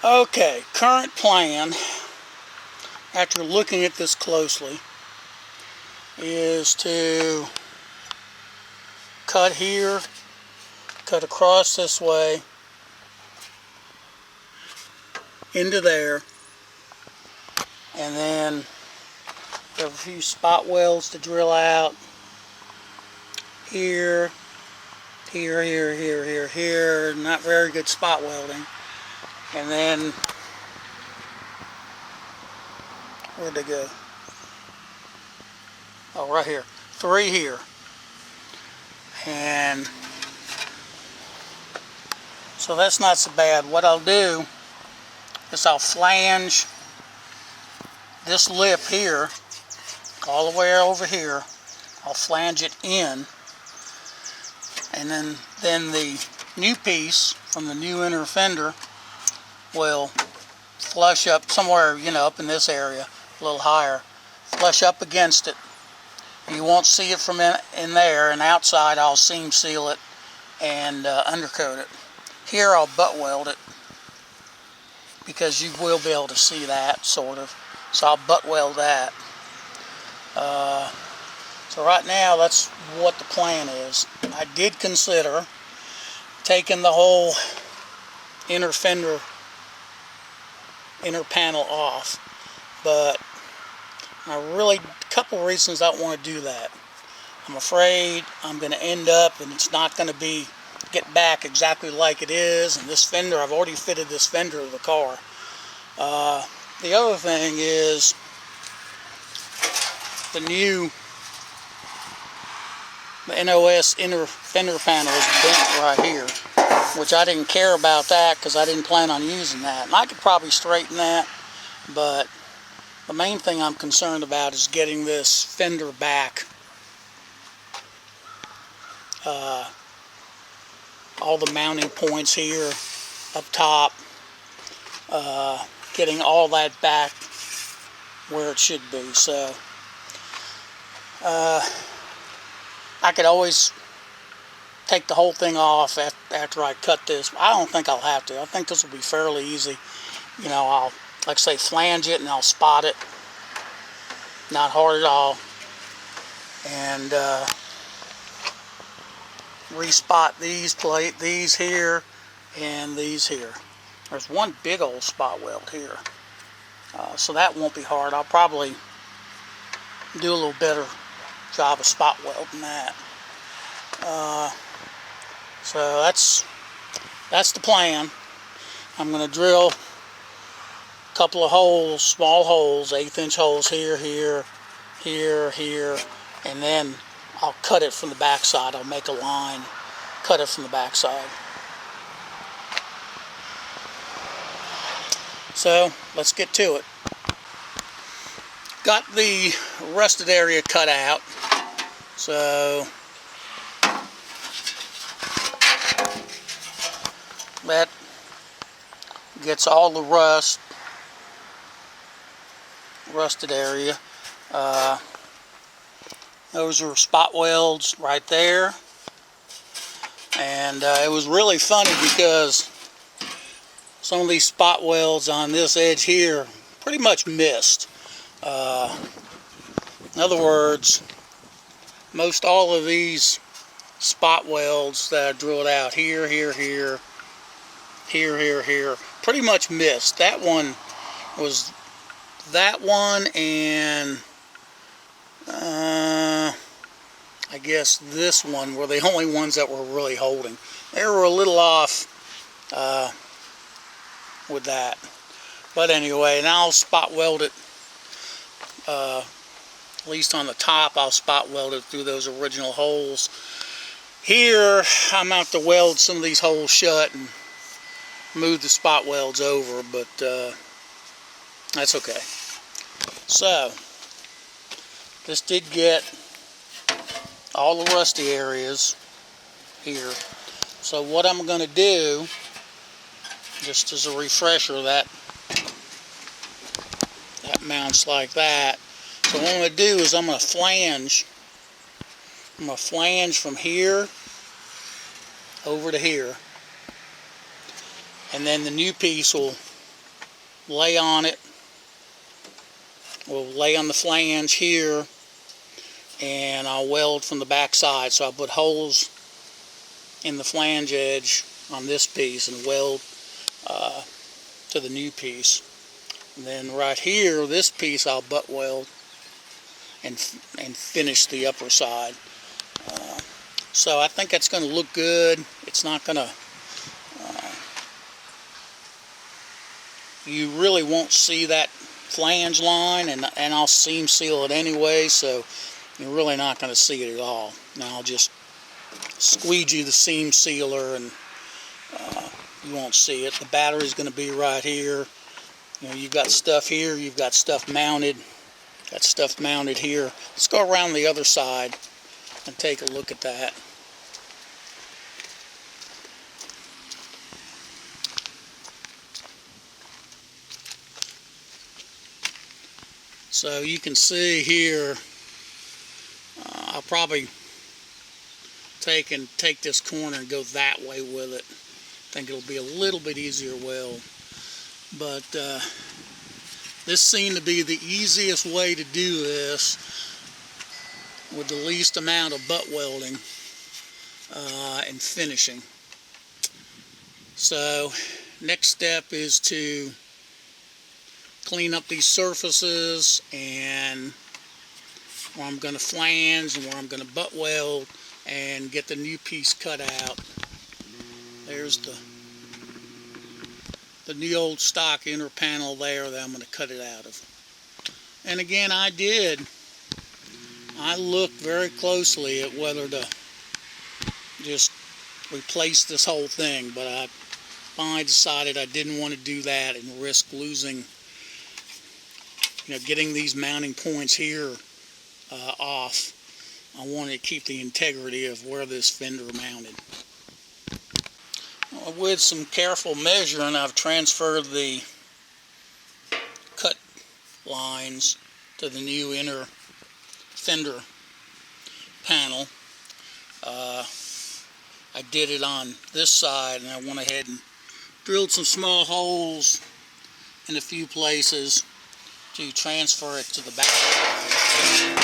Okay, current plan, after looking at this closely, is to cut here, cut across this way, into there, and then there are a few spot welds to drill out here, here. Not very good spot welding. And then, where'd they go? Oh, right here. 3 here. And so that's not so bad. What I'll do is I'll flange this lip here all the way over here. I'll flange it in, and then the new piece from the new inner fender will flush up somewhere, up in this area, a little higher, flush up against it. You won't see it from in there, and outside I'll seam seal it and undercoat it. Here I'll butt weld it, because you will be able to see that, sort of. So I'll butt weld that. So right now, that's what the plan is. I did consider taking the whole inner fender, inner panel off, but a couple reasons I don't want to do that. I'm afraid I'm going to end up, and it's not going to get back exactly like it is. And this fender, I've already fitted this fender to the car. The other thing is the NOS inner fender panel is bent right here, which I didn't care about that because I didn't plan on using that. And I could probably straighten that, but the main thing I'm concerned about is getting this fender back. All the mounting points here up top, getting all that back where it should be. So I could always take the whole thing off after I cut this. I don't think I'll have to. I think this will be fairly easy. I'll, like I say, flange it and I'll spot it. Not hard at all. And respot these here and these here. There's one big old spot weld here. So that won't be hard. I'll probably do a little better job of spot welding that. So that's the plan. I'm going to drill a couple of holes, small holes, 1/8-inch holes here, and then I'll cut it from the backside. I'll make a line, cut it from the backside. So let's get to it. Got the rusted area cut out, so that gets all the rusted area. Those are spot welds right there, and it was really funny because some of these spot welds on this edge here pretty much missed. In other words, most all of these spot welds that I drilled out here, pretty much missed. That one and I guess this one were the only ones that were really holding. They were a little off with that. But anyway, now I'll spot weld it. At least on the top, I'll spot weld it through those original holes. Here, I'm going to have to weld some of these holes shut and move the spot welds over, but that's okay. So, this did get all the rusty areas here. So what I'm going to do, just as a refresher, that mounts like that. So what I'm going to do is I'm going to flange from here over to here, and then the new piece will lay on it. We'll lay on the flange here, and I'll weld from the back side. So I'll put holes in the flange edge on this piece and weld to the new piece. And then right here, this piece I'll butt weld and finish the upper side. So I think that's going to look good. It's not going to, you really won't see that flange line, and I'll seam seal it anyway, so you're really not going to see it at all. Now I'll just squeegee the seam sealer, and you won't see it. The battery's going to be right here. You know, you've got stuff here, you've got stuff mounted. Got stuff mounted here. Let's go around the other side and take a look at that. So you can see here, I'll probably take this corner and go that way with it. I think it'll be a little bit easier weld. But this seemed to be the easiest way to do this with the least amount of butt welding and finishing. So next step is to clean up these surfaces, and where I'm going to flange and where I'm going to butt weld and get the new piece cut out. There's the new old stock inner panel there that I'm going to cut it out of. And again, I looked very closely at whether to just replace this whole thing, but I finally decided I didn't want to do that and risk losing, getting these mounting points here off. I wanted to keep the integrity of where this fender mounted. With some careful measuring, I've transferred the cut lines to the new inner fender panel. I did it on this side, and I went ahead and drilled some small holes in a few places to transfer it to the back side,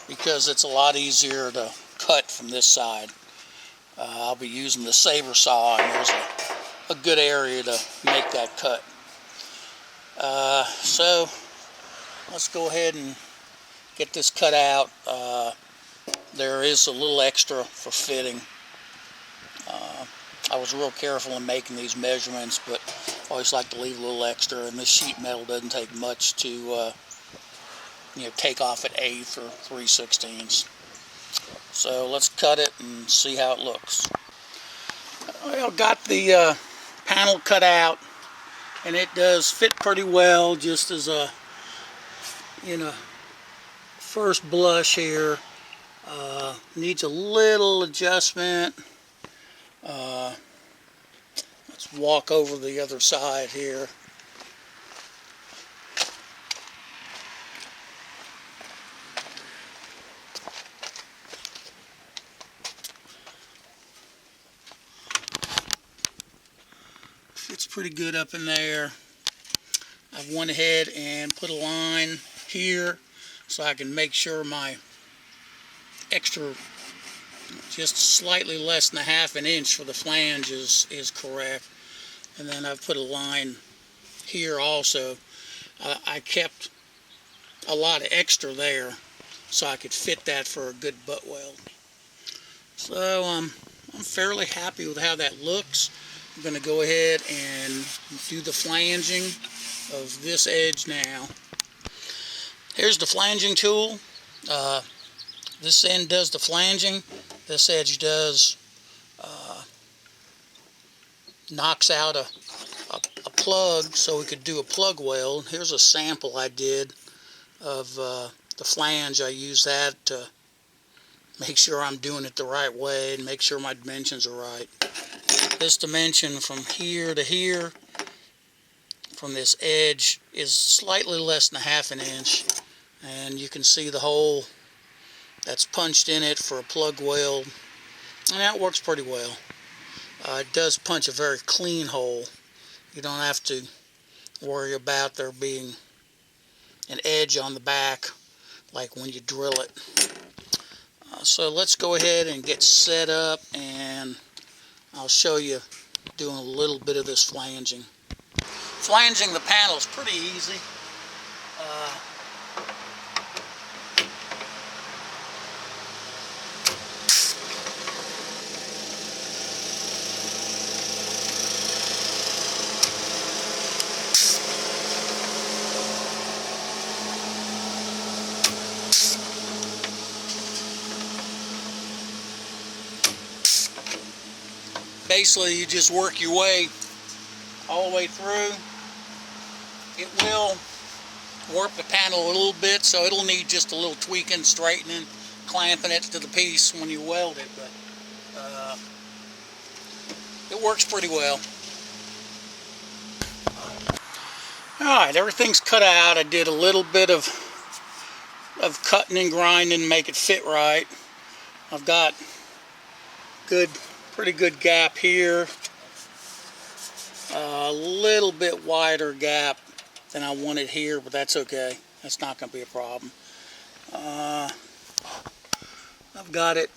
because it's a lot easier to cut from this side. I'll be using the saber saw, and there's a good area to make that cut. So let's go ahead and get this cut out. There is a little extra for fitting. I was real careful in making these measurements, but I always like to leave a little extra, and this sheet metal doesn't take much to take off at 1/8 or 3/16. So let's cut it and see how it looks. Well, got the panel cut out, and it does fit pretty well, just as a first blush here. Needs a little adjustment. Let's walk over the other side here. Fits pretty good up in there. I've went ahead and put a line here so I can make sure my extra, just slightly less than 1/2 inch for the flange is correct. And then I've put a line here also. I kept a lot of extra there so I could fit that for a good butt weld. So I'm fairly happy with how that looks. I'm going to go ahead and do the flanging of this edge now. Here's the flanging tool. This end does the flanging. This edge does knocks out a plug, so we could do a plug weld. Here's a sample I did of the flange. I use that to make sure I'm doing it the right way and make sure my dimensions are right. This dimension from here to here, from this edge, is slightly less than 1/2 inch, and you can see the hole that's punched in it for a plug weld, and that works pretty well. It does punch a very clean hole. You don't have to worry about there being an edge on the back like when you drill it. So let's go ahead and get set up, and I'll show you doing a little bit of this flanging. Flanging the panel is pretty easy. Basically, you just work your way all the way through. It will warp the panel a little bit, so it'll need just a little tweaking, straightening, clamping it to the piece when you weld it, but it works pretty well. Alright, everything's cut out. I did a little bit of cutting and grinding to make it fit right. I've got pretty good gap here. A little bit wider gap than I wanted here, but that's okay. That's not going to be a problem. I've got it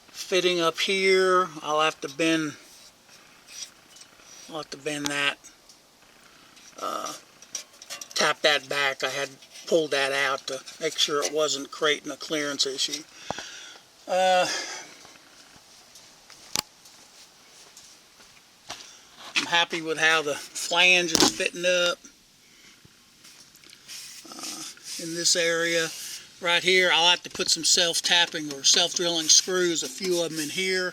fitting up here. I'll have to bend that. Tap that back. I had pulled that out to make sure it wasn't creating a clearance issue. I'm happy with how the flange is fitting up in this area. Right here, I'll have to put some self-tapping or self-drilling screws, a few of them in here,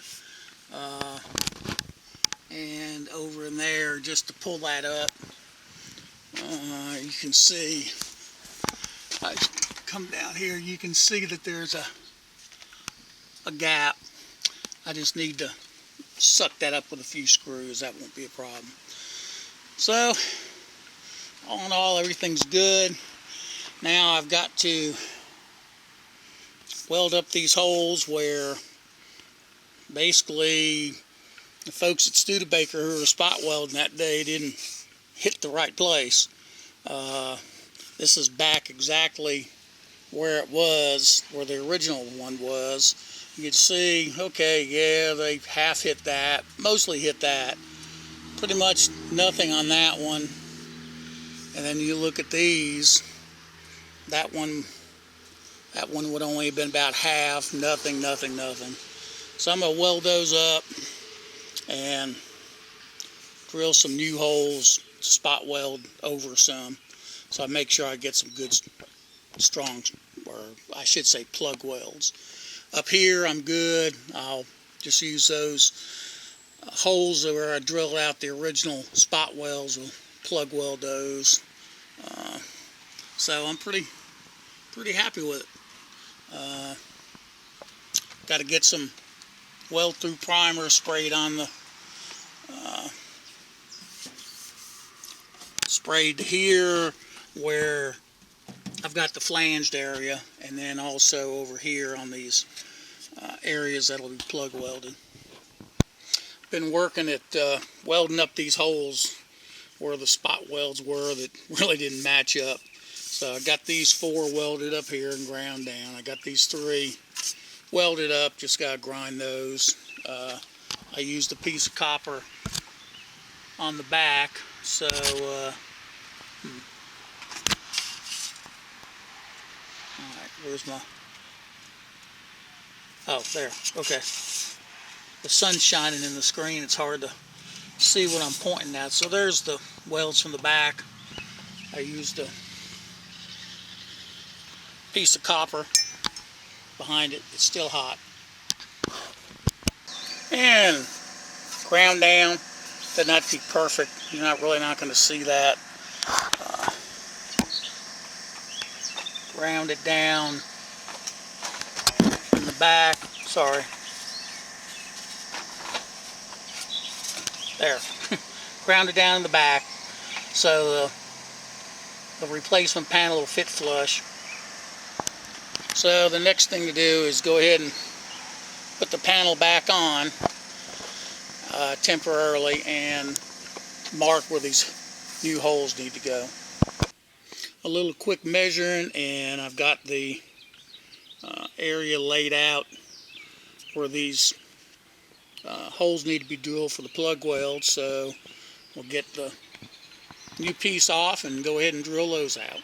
and over in there, just to pull that up. You can see, I come down here, you can see that there's a gap. I just need to suck that up with a few screws. That won't be a problem. So, all in all, everything's good. Now I've got to weld up these holes where basically the folks at Studebaker who were spot welding that day didn't hit the right place. This is back exactly where it was, where the original one was. You can see, okay, yeah, they half hit that, mostly hit that. Pretty much nothing on that one. And then you look at these, that one would only have been about half, nothing. So I'm going to weld those up and drill some new holes, spot weld over some, so I make sure I get some good, strong, or I should say plug welds. Up here I'm good. I'll just use those holes where I drilled out the original spot welds. We'll plug weld those. So I'm pretty happy with it. Got to get some weld through primer sprayed on the sprayed here where I've got the flanged area, and then also over here on these areas that'll be plug welded. Been working at welding up these holes where the spot welds were that really didn't match up. So I got these 4 welded up here and ground down. I got these 3 welded up, just got to grind those. I used a piece of copper on the back, so alright, where's my, oh, there, okay. The sun's shining in the screen, it's hard to see what I'm pointing at. So there's the welds from the back. I used a piece of copper behind it. It's still hot. And ground down. Doesn't have to be perfect. You're really not going to see that. Ground it down in the back. Sorry. There. Ground it down in the back so the replacement panel will fit flush. So the next thing to do is go ahead and put the panel back on. temporarily and mark where these new holes need to go. A little quick measuring, and I've got the area laid out where these holes need to be drilled for the plug weld, so we'll get the new piece off and go ahead and drill those out.